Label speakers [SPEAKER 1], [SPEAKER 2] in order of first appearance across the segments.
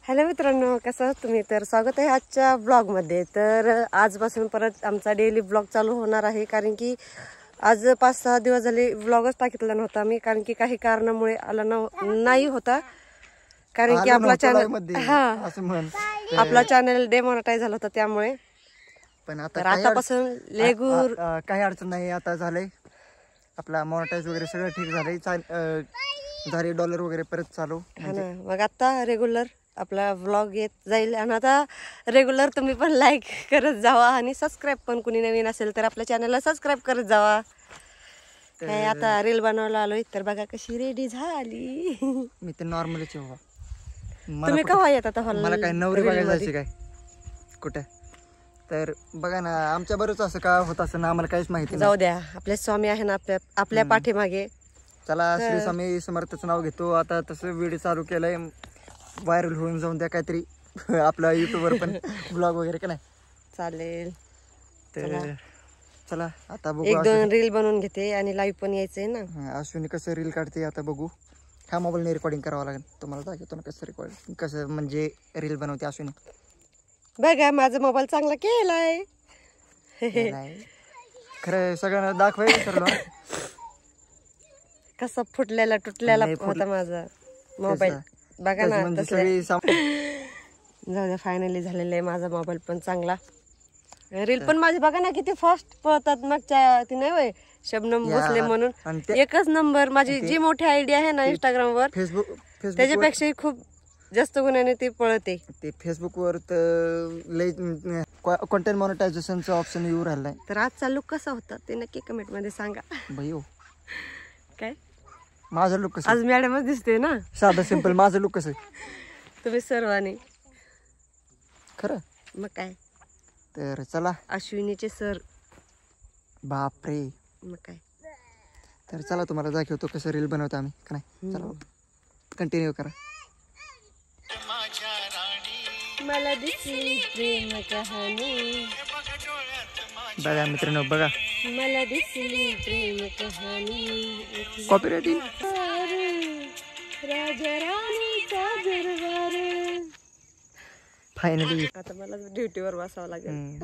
[SPEAKER 1] Hello मित्रांनो, कसं आहात तुम्ही? तर स्वागत आहे आजच्या ब्लॉगमध्ये. तर आजपासून परत आमचा डेली ब्लॉग चालू होणार आहे, कारण की आज 5-6 दिवस झाले ब्लॉगच टाकलेला नव्हता मी, कारण की काही कारणामुळे आला नाही होता. कारण की आपला चॅनल डेमॉनिटाईज झाला होता त्यामुळे.
[SPEAKER 2] पण
[SPEAKER 1] आतापासून लेगूर
[SPEAKER 2] काही अडचण नाही. आता झालंय आपला मॉनिटाईज वगैरे सगळं ठीक झालंय. झाले डॉलर वगैरे परत चालू.
[SPEAKER 1] मग आता रेग्युलर आपला व्लॉग येत जाईल. आणि आता रेग्युलर तुम्ही पण लाईक करत जावा आणि सबस्क्राईब पण, कुणी नवीन असेल तर आपल्या चॅनलला सबस्क्राईब करत जावा. काय आता रील बनवायला आलोय, तर बघा कशी रेडी झाली.
[SPEAKER 2] मी तर नॉर्मलच आहे.
[SPEAKER 1] तुम्ही केव्हा येत आता?
[SPEAKER 2] मला काय नवरी बघायला जायची काय कुठे? तर बघा ना, आमच्या बरोबर असं का होत असं ना, आम्हाला काहीच माहिती नाही.
[SPEAKER 1] जाऊ द्या, आपले स्वामी आहे ना आपल्या पाठीमागे.
[SPEAKER 2] चला, श्री स्वामी समर्थाचं नाव घेतो. आता तसं व्हिडिओ चालू केलंय, व्हायरल होऊन जाऊन द्या काहीतरी आपल्या युट्यूबवर पण ब्लॉग वगैरे का नाही.
[SPEAKER 1] चालेल.
[SPEAKER 2] तर चला आता बघू.
[SPEAKER 1] 1-2 रील बनवून घेते आणि लाईव्ह पण यायचंय ना.
[SPEAKER 2] अश्विनी कसं रील काढते आता बघू. ह्या मोबाईलने रेकॉर्डिंग करावं लागेल. तुम्हाला दाखवतो ना कसं म्हणजे रील बनवते अश्विनी.
[SPEAKER 1] बघा, माझा मोबाईल चांगला केलाय.
[SPEAKER 2] खरं सगळ्यांना दाखवायचं ठरलं.
[SPEAKER 1] कसा फुटलेला तुटलेला होता माझा मोबाईल. बघा ना, जाऊ द्या, फायनली झालेला आहे माझा मोबाईल पण चांगला. रील पण माझे बघा ना किती फास्ट पळतात. मागच्या ती नाही होय शबनम भोसले म्हणून, एकच नंबर. माझी जी मोठी आयडी आहे ना इंस्टाग्राम वर,
[SPEAKER 2] फेसबुक
[SPEAKER 1] त्याच्यापेक्षा खूप जास्त गुणाने ती पळते.
[SPEAKER 2] ते फेसबुकवर तर लई कंटेंट मॉनिटायझेशनचा ऑप्शन येऊ राहिलाय.
[SPEAKER 1] तर आजचा लुक कसा होता ते नक्की कमेंट मध्ये सांगा.
[SPEAKER 2] भाई
[SPEAKER 1] काय
[SPEAKER 2] माझा लुक कसं?
[SPEAKER 1] आज मॅडमच दिसते ना,
[SPEAKER 2] साधा सिंपल. माझं लुक कसं?
[SPEAKER 1] तुम्ही सर्वांनी
[SPEAKER 2] खरं.
[SPEAKER 1] मग काय,
[SPEAKER 2] तर चला.
[SPEAKER 1] अश्विनीचे सर.
[SPEAKER 2] बापरे.
[SPEAKER 1] मग काय.
[SPEAKER 2] तर चला, तुम्हाला दाखवतो कसं रील बनवतो आम्ही का नाही. चला कंटिन्यू करा.
[SPEAKER 1] मला दिसली प्रेम कहाणी.
[SPEAKER 2] बघा मित्रांनो, बघा,
[SPEAKER 1] मला दिसली प्रेम कहाणी.
[SPEAKER 2] कॉपीराइट
[SPEAKER 1] राजा राणीचा दरबार.
[SPEAKER 2] फायनली
[SPEAKER 1] आता मला ड्युटीवर बसावं लागेल.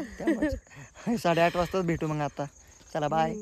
[SPEAKER 2] 8:30 वाजताच भेटू मग आता. चला बाय.